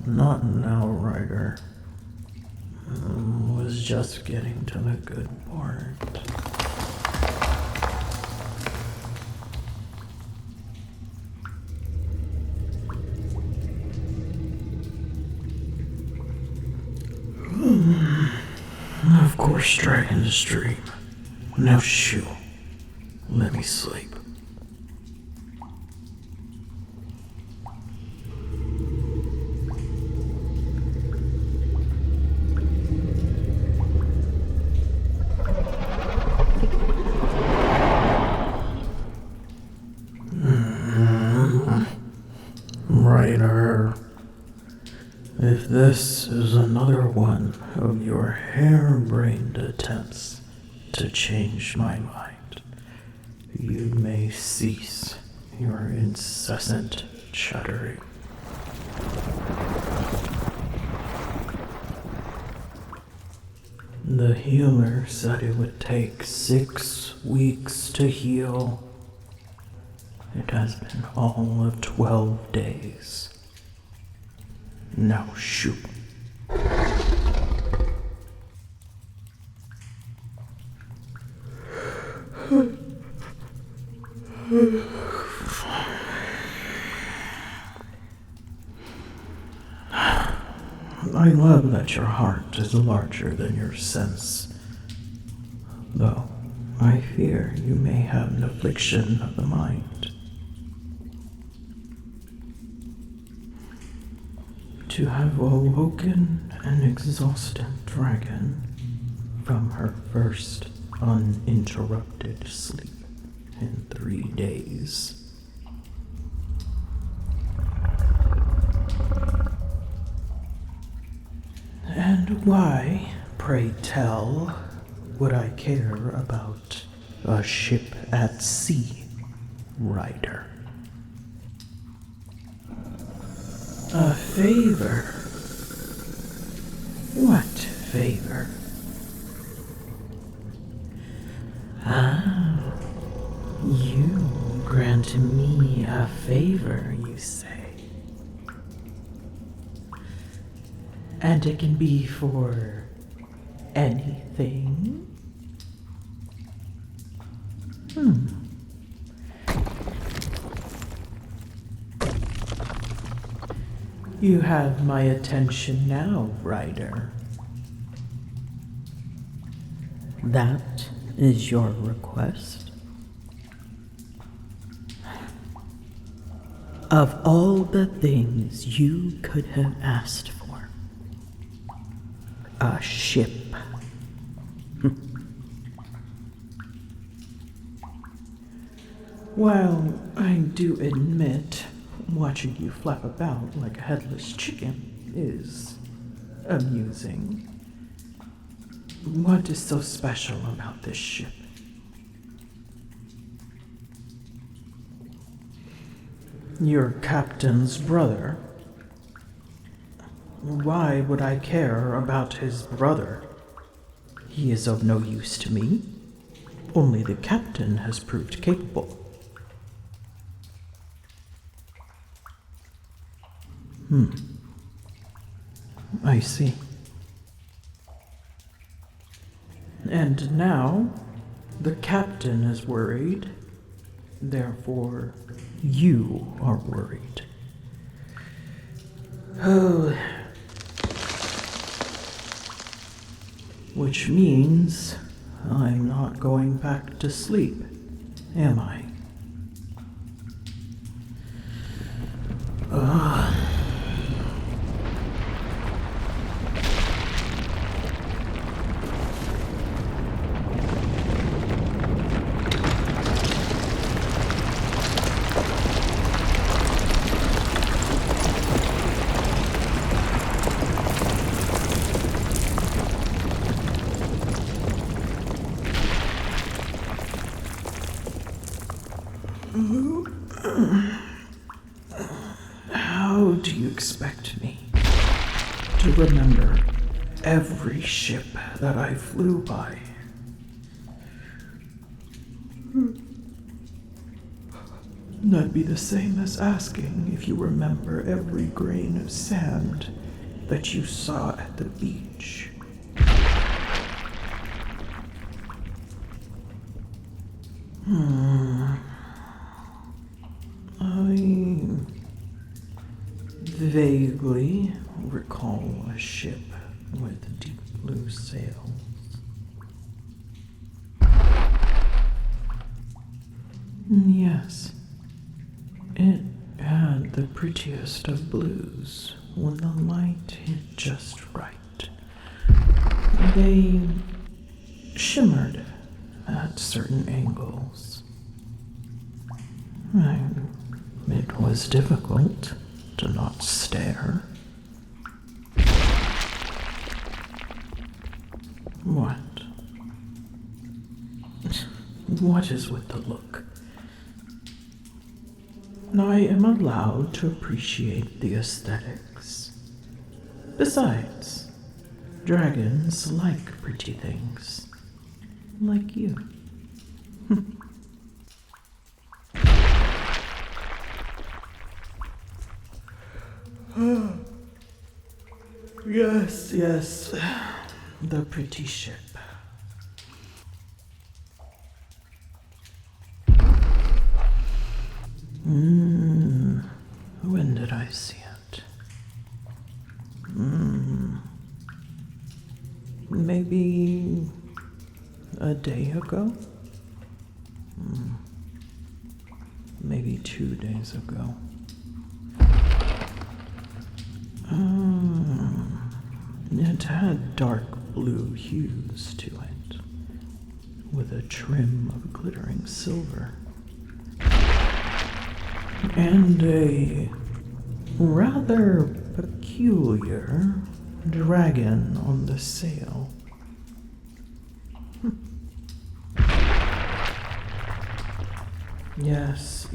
Not now, Ryder. Was just getting to the good part. Of course, Dragon's Dream. Now shoo. Let me sleep. Ryder, if this is another one of your harebrained attempts to change my mind, you may cease your incessant chattering. The healer said it would take 6 weeks to heal. It has been all of 12 days. Now shoot. I love that your heart is larger than your sense, though I fear you may have an affliction of the mind. To have awoken an exhausted dragon from her first uninterrupted sleep in 3 days. And why, pray tell, would I care about a ship at sea, Ryder? A favor? What favor? Ah, you grant me a favor, you say. And it can be for anything? You have my attention now, Ryder. That is your request? Of all the things you could have asked for, a ship. While I do admit watching you flap about like a headless chicken is amusing, what is so special about this ship? Your captain's brother. Why would I care about his brother? He is of no use to me. Only the captain has proved capable. I see. And now, the captain is worried. Therefore, you are worried. Oh. Which means I'm not going back to sleep, am I? How do you expect me to remember every ship that I flew by? That'd be the same as asking if you remember every grain of sand that you saw at the beach. I vaguely recall a ship with deep blue sails. Yes, it had the prettiest of blues when the light hit just right. They shimmered at certain angles. It was difficult to not stare. What? What is with the look? I am allowed to appreciate the aesthetics. Besides, dragons like pretty things. Like you. Yes, the pretty ship. When did I see it? Maybe a day ago? Maybe 2 days ago. It had dark blue hues to it, with a trim of glittering silver, and a rather peculiar dragon on the sail. Yes.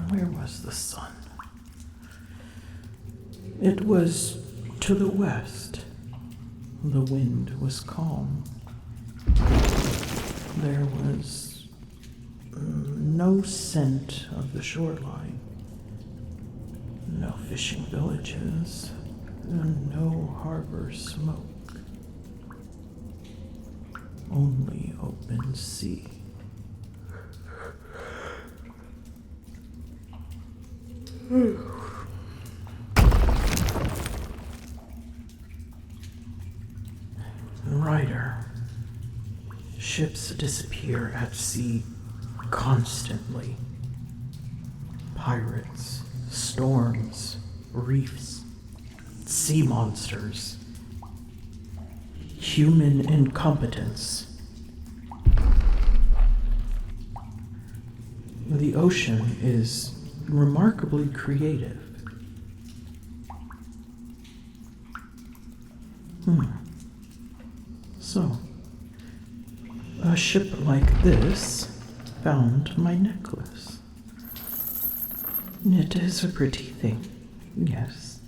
Where was the sun? It was to the west. The wind was calm. There was no scent of the shoreline, no fishing villages, and no harbor smoke. Only open sea. Ryder. Ships disappear at sea constantly. Pirates, storms, reefs, sea monsters, human incompetence. The ocean is remarkably creative. So, a ship like this found my necklace. It is a pretty thing, yes.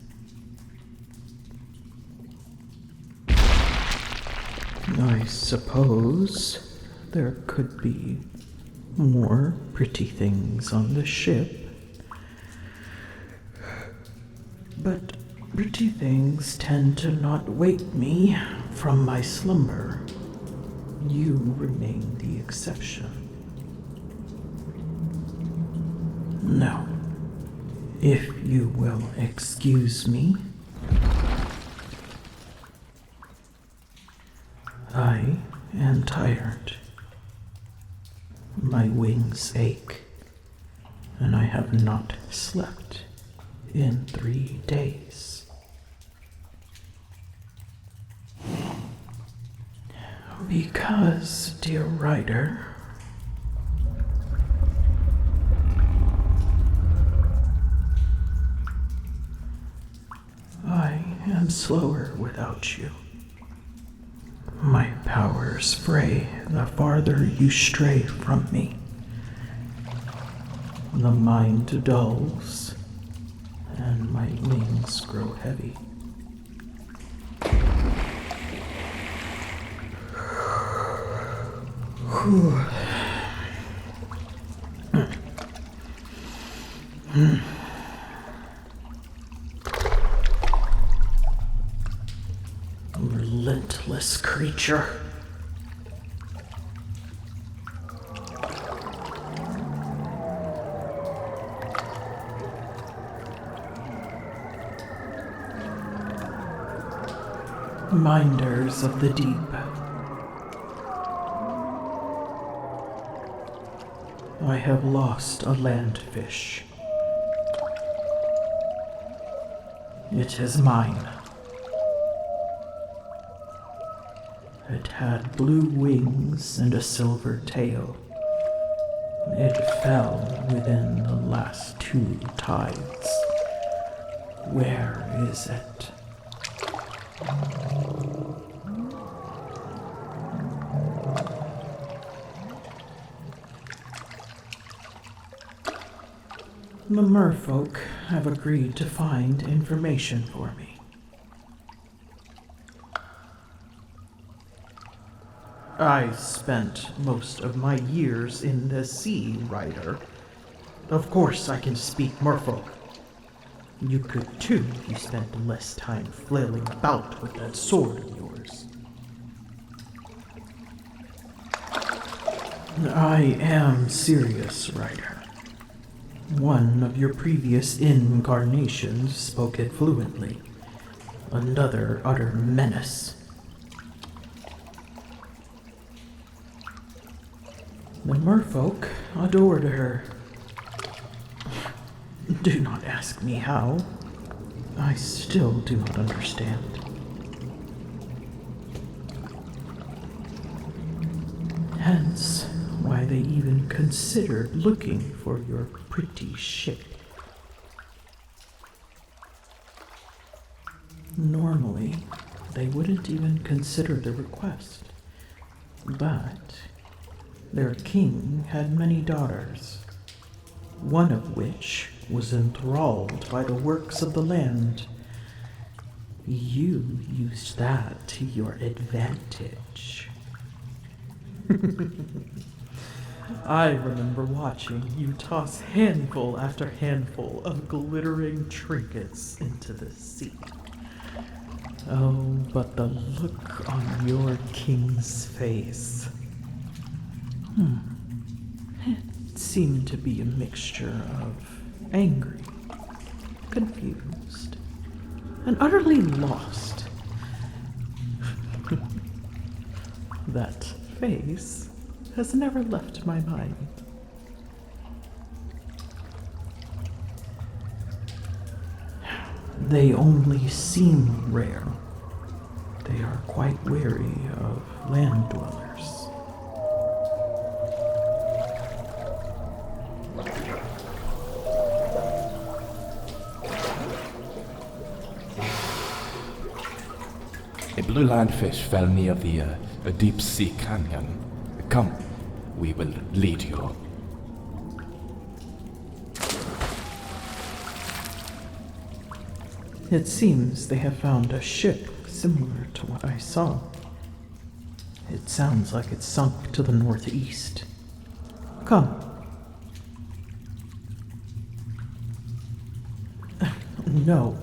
I suppose there could be more pretty things on the ship, but pretty things tend to not wake me from my slumber. You remain the exception. Now, if you will excuse me, I am tired. My wings ache, and I have not slept in 3 days. Because, dear Ryder, I am slower without you. My powers fray the farther you stray from me. The mind dulls, and my wings grow heavy. Relentless creature. Minders of the deep. I have lost a landfish. It is mine. It had blue wings and a silver tail. It fell within the last 2 tides. Where is it? The merfolk have agreed to find information for me. I spent most of my years in the sea, Rider. Of course I can speak merfolk. You could too if you spent less time flailing about with that sword of yours. I am serious, Rider. One of your previous incarnations spoke it fluently. Another utter menace. The merfolk adored her. Do not ask me how. I still do not understand. Hence, why they even considered looking for your pretty ship. Normally, they wouldn't even consider the request. But their king had many daughters, one of which was enthralled by the works of the land. You used that to your advantage. I remember watching you toss handful after handful of glittering trinkets into the sea. Oh, but the look on your king's face. It seemed to be a mixture of angry, confused, and utterly lost. That face has never left my mind. They only seem rare. They are quite wary of land dwellers. A blue lionfish fell near a deep sea canyon. Come, we will lead you. It seems they have found a ship similar to what I saw. It sounds like it sunk to the northeast. Come. No,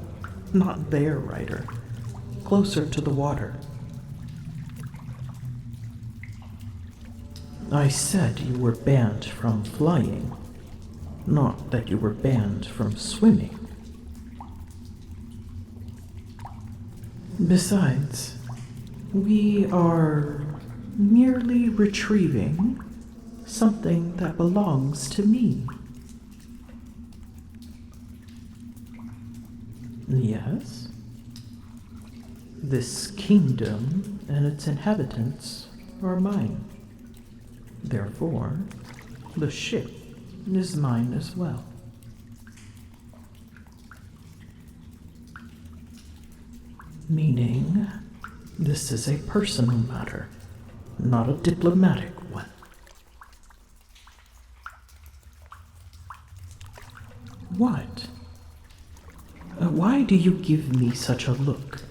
not there, Ryder. Closer to the water. I said you were banned from flying, not that you were banned from swimming. Besides, we are merely retrieving something that belongs to me. Yes? This kingdom and its inhabitants are mine. Therefore, the ship is mine as well. Meaning, this is a personal matter, not a diplomatic one. What? Why do you give me such a look?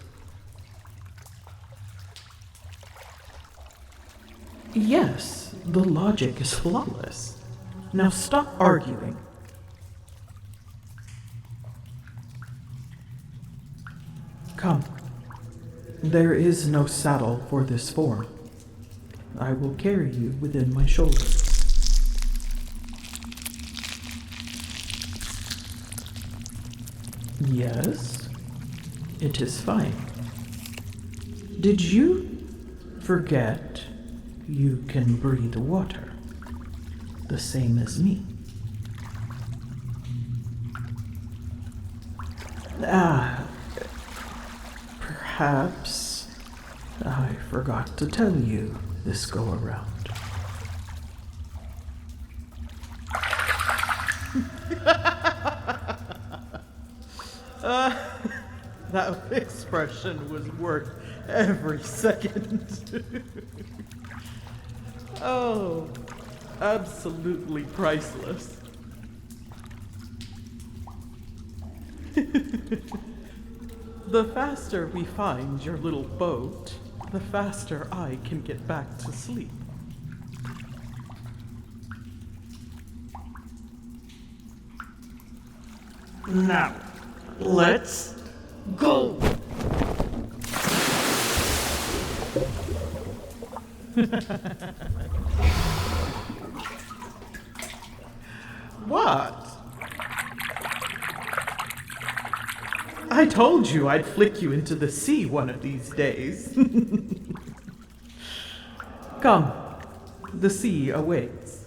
Yes, the logic is flawless. Now stop arguing. Come. There is no saddle for this form. I will carry you within my shoulders. Yes, it is fine. Did you forget you can breathe water, the same as me? Perhaps I forgot to tell you this go around. That expression was worth every second. Oh, absolutely priceless. The faster we find your little boat, the faster I can get back to sleep. Now, let's go! What? I told you I'd flick you into the sea one of these days. Come, the sea awaits.